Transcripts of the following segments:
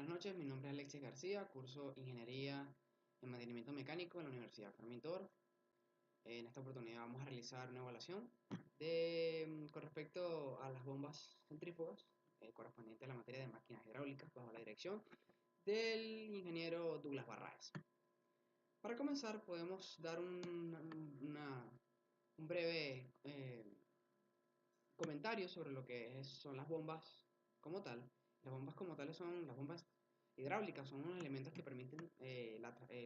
Buenas noches, mi nombre es Alexis García, curso Ingeniería en Mantenimiento Mecánico en la Universidad Fermín Toro. En esta oportunidad vamos a realizar una evaluación con respecto a las bombas centrífugas correspondiente a la materia de máquinas hidráulicas bajo la dirección del ingeniero Douglas Barraez. Para comenzar podemos dar un breve comentario sobre lo que son las bombas como tal. Las bombas como tales son las bombas hidráulicas, son unos elementos que permiten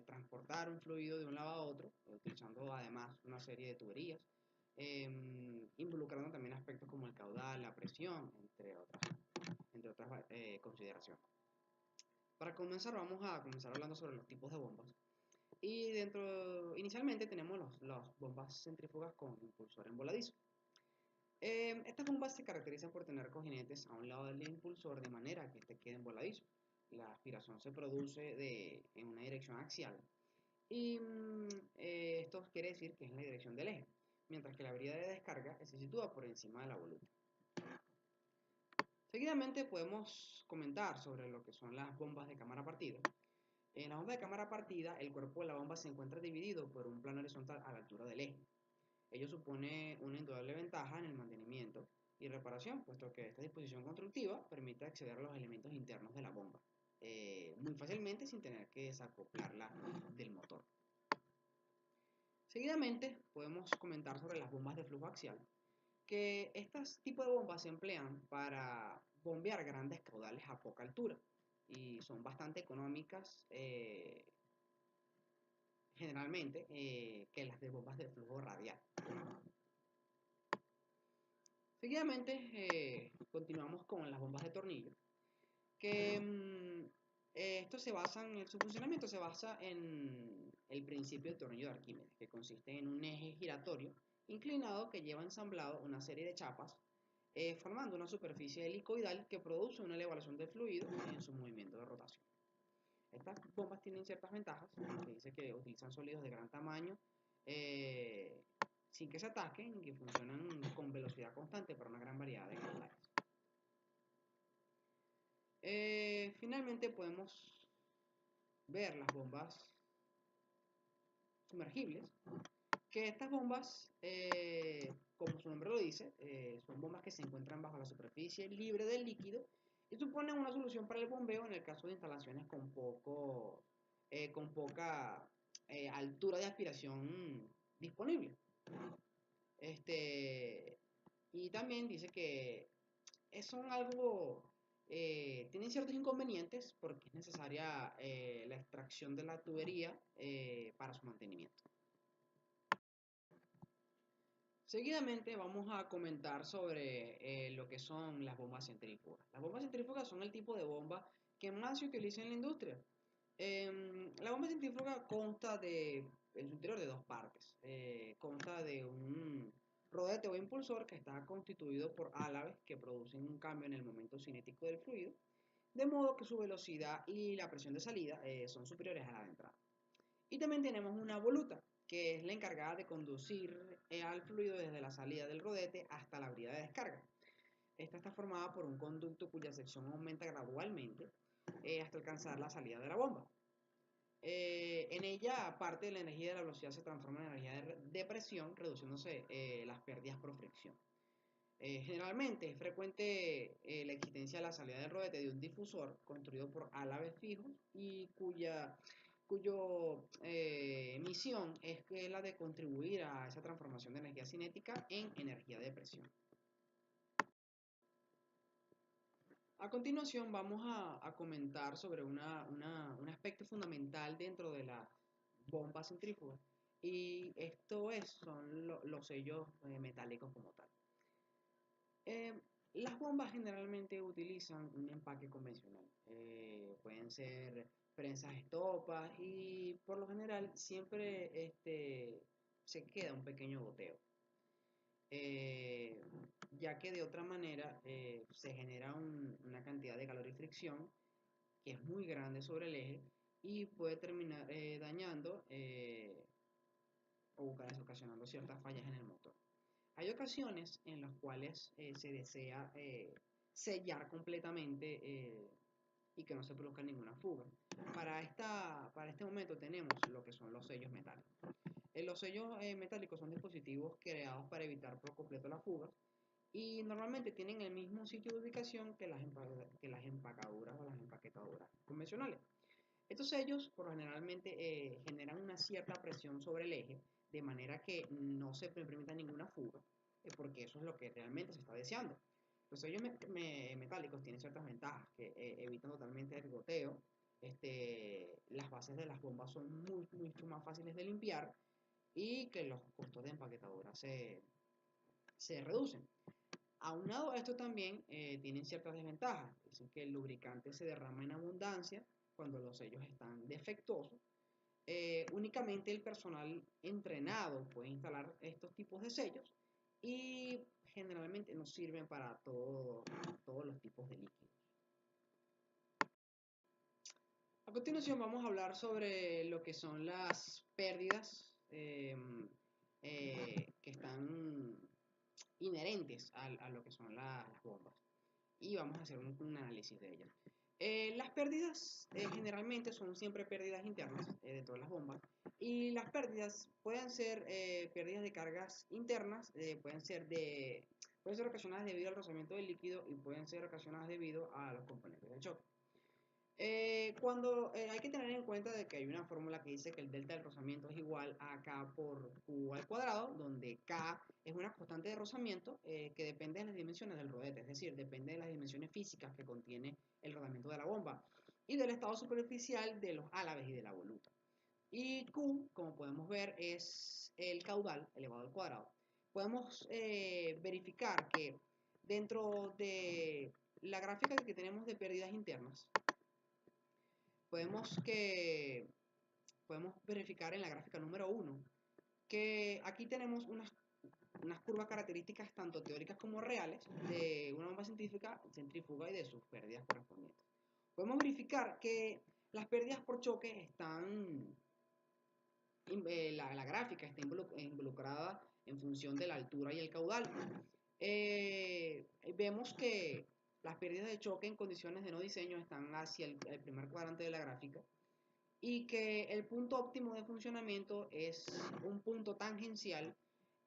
transportar un fluido de un lado a otro, utilizando además una serie de tuberías, involucrando también aspectos como el caudal, la presión, entre otras consideraciones. Para comenzar, vamos a comenzar hablando sobre los tipos de bombas. Y inicialmente tenemos las bombas centrífugas con impulsor en voladizo. Estas bombas se caracterizan por tener cojinetes a un lado del impulsor de manera que este quede en voladizo. La aspiración se produce en una dirección axial y esto quiere decir que es en la dirección del eje, mientras que la brida de descarga se sitúa por encima de la voluta. Seguidamente podemos comentar sobre lo que son las bombas de cámara partida. En la bomba de cámara partida, el cuerpo de la bomba se encuentra dividido por un plano horizontal a la altura del eje. Ello supone una indudable ventaja en el mantenimiento y reparación, puesto que esta disposición constructiva permite acceder a los elementos internos de la bomba muy fácilmente sin tener que desacoplarla del motor. Seguidamente podemos comentar sobre las bombas de flujo axial, que estos tipos de bombas se emplean para bombear grandes caudales a poca altura y son bastante económicas generalmente que las de bombas de flujo radial. Seguidamente continuamos con las bombas de tornillo, que su funcionamiento se basa en el principio del tornillo de Arquímedes, que consiste en un eje giratorio inclinado que lleva ensamblado una serie de chapas, formando una superficie helicoidal que produce una elevación del fluido en su movimiento de rotación. Estas bombas tienen ciertas ventajas, que dice que utilizan sólidos de gran tamaño, sin que se ataquen, y que funcionan con velocidad constante para una gran variedad de caudales. Finalmente podemos ver las bombas sumergibles, que estas bombas, como su nombre lo dice, son bombas que se encuentran bajo la superficie libre del líquido y suponen una solución para el bombeo en el caso de instalaciones con poca altura de aspiración disponible. Y también dice que tienen ciertos inconvenientes porque es necesaria la extracción de la tubería para su mantenimiento. Seguidamente vamos a comentar sobre lo que son las bombas centrífugas. Las bombas centrífugas son el tipo de bomba que más se utiliza en la industria. La bomba centrífuga consta en su interior de dos partes. Consta de un rodete o impulsor que está constituido por álabes que producen un cambio en el momento cinético del fluido, de modo que su velocidad y la presión de salida son superiores a la de entrada. Y también tenemos una voluta, que es la encargada de conducir al fluido desde la salida del rodete hasta la brida de descarga. Esta está formada por un conducto cuya sección aumenta gradualmente hasta alcanzar la salida de la bomba. En ella, parte de la energía de la velocidad se transforma en energía de presión, reduciéndose las pérdidas por fricción. Generalmente es frecuente la existencia de la salida del rodete de un difusor construido por álabes fijos y cuya misión es la de contribuir a esa transformación de energía cinética en energía de presión. A continuación vamos a comentar sobre un aspecto fundamental dentro de las bombas centrífugas, y son los sellos metálicos como tal. Las bombas generalmente utilizan un empaque convencional, pueden ser prensas estopas y por lo general siempre se queda un pequeño goteo, ya que de otra manera se genera una cantidad de calor y fricción que es muy grande sobre el eje y puede terminar dañando o ocasionando ciertas fallas en el motor. Hay ocasiones en las cuales se desea sellar completamente y que no se produzca ninguna fuga. Para este momento tenemos lo que son los sellos metálicos. Los sellos metálicos son dispositivos creados para evitar por completo la fuga y normalmente tienen el mismo sitio de ubicación que las empacaduras o las empaquetaduras convencionales. Estos sellos por lo generalmente generan una cierta presión sobre el eje, de manera que no se permita ninguna fuga, porque eso es lo que realmente se está deseando. Los sellos metálicos tienen ciertas ventajas que evitan totalmente el goteo. Las bases de las bombas son mucho más fáciles de limpiar y que los costos de empaquetadura se reducen. Aunado a esto también tienen ciertas desventajas. Dicen que el lubricante se derrama en abundancia cuando los sellos están defectuosos. Únicamente el personal entrenado puede instalar estos tipos de sellos y generalmente no sirven para todos los tipos de líquidos. A continuación vamos a hablar sobre lo que son las pérdidas que están inherentes a lo que son las bombas y vamos a hacer un análisis de ellas. Las pérdidas generalmente son siempre pérdidas internas de todas las bombas y las pérdidas pueden ser pérdidas de cargas internas, pueden ser ocasionadas debido al rozamiento del líquido y pueden ser ocasionadas debido a los componentes del choque. Hay que tener en cuenta de que hay una fórmula que dice que el delta del rozamiento es igual a K por Q al cuadrado, donde K es una constante de rozamiento que depende de las dimensiones del rodete, es decir, depende de las dimensiones físicas que contiene el rodamiento de la bomba y del estado superficial de los álabes y de la voluta. Y Q, como podemos ver, es el caudal elevado al cuadrado. Podemos verificar que dentro de la gráfica que tenemos de pérdidas internas, podemos verificar en la gráfica número 1 que aquí tenemos unas curvas características tanto teóricas como reales de una bomba centrífuga y de sus pérdidas correspondientes. Podemos verificar que las pérdidas por choque están, la gráfica está involucrada en función de la altura y el caudal. Vemos que las pérdidas de choque en condiciones de no diseño están hacia el primer cuadrante de la gráfica y que el punto óptimo de funcionamiento es un punto tangencial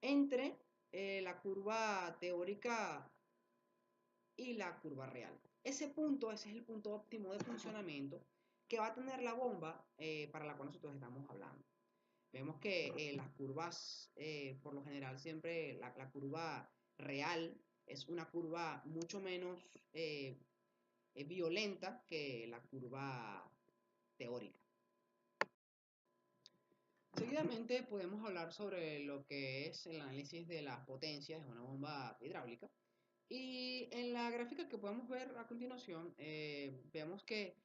entre la curva teórica y la curva real. Ese es el punto óptimo de funcionamiento que va a tener la bomba para la cual nosotros estamos hablando. Vemos que las curvas, por lo general, siempre la curva real es una curva mucho menos violenta que la curva teórica. Seguidamente podemos hablar sobre lo que es el análisis de las potencias de una bomba hidráulica. Y en la gráfica que podemos ver a continuación, vemos que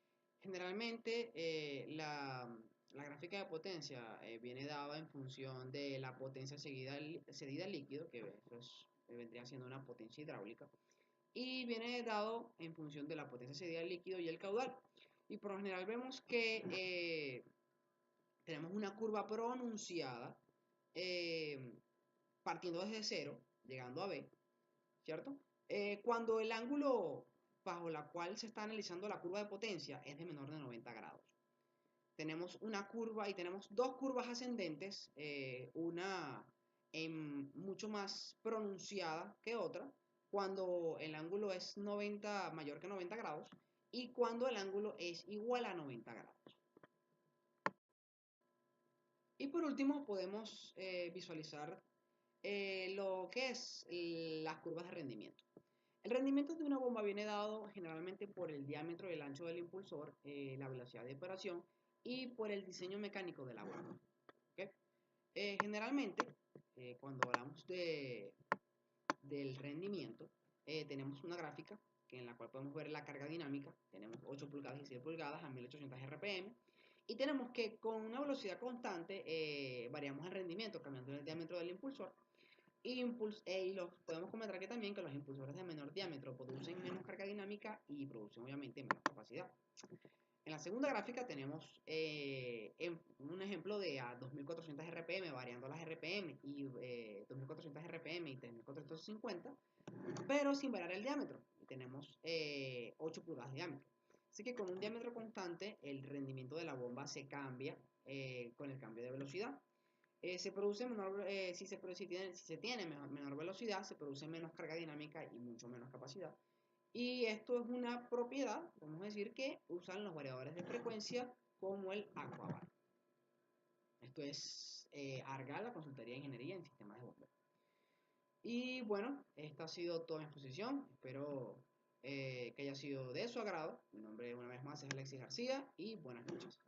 generalmente la gráfica de potencia viene dada en función de la potencia cedida al líquido, que eso vendría siendo una potencia hidráulica, y viene dado en función de la potencia cedida al líquido y el caudal. Y por lo general vemos que tenemos una curva pronunciada partiendo desde 0, llegando a B, ¿cierto? Cuando el ángulo bajo la cual se está analizando la curva de potencia es de menor de 90 grados. Tenemos una curva y tenemos dos curvas ascendentes, una mucho más pronunciada que otra, cuando el ángulo es mayor que 90 grados y cuando el ángulo es igual a 90 grados. Y por último podemos visualizar lo que es las curvas de rendimiento. El rendimiento de una bomba viene dado generalmente por el diámetro y el ancho del impulsor, la velocidad de operación y por el diseño mecánico de la bomba. ¿Okay? Generalmente, cuando hablamos del rendimiento, tenemos una gráfica en la cual podemos ver la carga dinámica. Tenemos 8 pulgadas y 7 pulgadas a 1800 RPM. Y tenemos que con una velocidad constante variamos el rendimiento cambiando el diámetro del impulsor. Y podemos comentar que también que los impulsores de menor diámetro producen menos carga dinámica y producen obviamente menos capacidad. En la segunda gráfica tenemos un ejemplo de a 2400 RPM variando las RPM y 2400 RPM y 3450, pero sin variar el diámetro. Tenemos 8 pulgadas de diámetro. Así que con un diámetro constante, el rendimiento de la bomba se cambia con el cambio de velocidad. Se produce menor, si se tiene menor velocidad, se produce menos carga dinámica y mucho menos capacidad. Y esto es una propiedad, vamos a decir, que usan los variadores de frecuencia como el Aquabar. Esto es ARGA, la consultoría de ingeniería en sistemas de bombeo. Y bueno, esta ha sido toda mi exposición. Espero que haya sido de su agrado. Mi nombre una vez más es Alexis García y buenas noches.